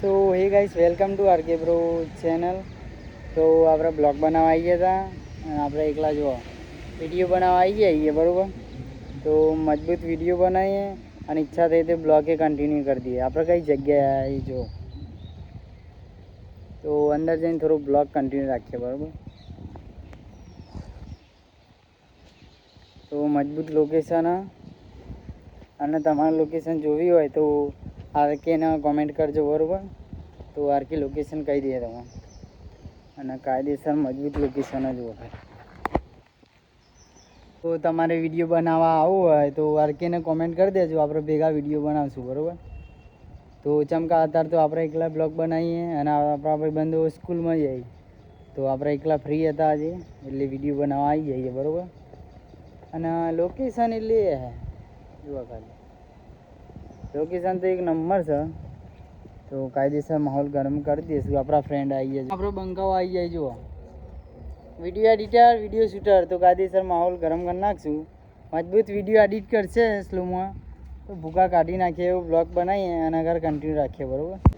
So hey guys, welcome to RK bro channel. તો આપણે blog બનાવવા આવી ગયા હતા અને આપણે એકલા જો વિડીયો બનાવવા આવી ગયા છીએ, બરાબર. તો મજબૂત વિડીયો બનાવીએ અને ઈચ્છા થઈ તો બ્લોગે કન્ટિન્યુ કરી દઈએ. આપણે કઈ જગ્યાએ આવી જો તો અંદર જઈને થોડું બ્લોગ કન્ટિન્યુ રાખીએ, બરાબર. તો મજબૂત લોકેશન અને તમારે લોકેશન જોવી હોય તો આરકેને કોમેન્ટ કરજો, બરાબર. તો આરકે લોકેશન કહી દઈએ તમે, અને કાયદેસર મજબૂત લોકેશન જ હોય. તો તમારે વિડીયો બનાવવા આવવું હોય તો આરકેને કોમેન્ટ કરી દેજો, આપણે ભેગા વિડીયો બનાવશું, બરાબર. તો ચમકા અત્યારે તો આપણે એકલા બ્લોગ બનાવીએ અને આપણા ભાઈબંધો સ્કૂલમાં જઈએ, તો આપણે એકલા ફ્રી હતા આજે એટલે વિડીયો બનાવવા આવી જઈએ, બરાબર. અને લોકેશન એટલે જોવા ખાલી લોકેશન તો એક નંબર છે. તો કાયદેસર માહોલ ગરમ કરી દઈશું. આપણા ફ્રેન્ડ આવી જાય, આપણો બંકાઓ આવી જાય. જુઓ વિડીયો એડિટર, વિડીયો શૂટર, તો કાયદેસર માહોલ ગરમ કરી નાખશું. મજબૂત વિડીયો એડિટ કરશે સ્લોમાં તો ભૂકા કાઢી નાખીએ એવું બ્લોગ બનાવીએ અને આગળ કન્ટિન્યુ રાખીએ, બરાબર.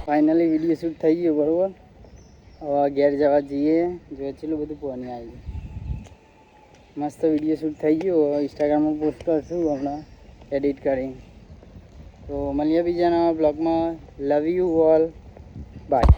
ફાઇનલી વિડીયો શૂટ થઈ ગયો, બરાબર. હવે ઘેર જવા જઈએ. જો એટલું બધું પાણી આવી ગયું. મસ્ત વિડીયો શૂટ થઈ ગયો. ઇન્સ્ટાગ્રામમાં પોસ્ટ કરશું હમણાં એડિટ કરી. તો મળીએ બીજાના બ્લોગમાં. Love you all, by.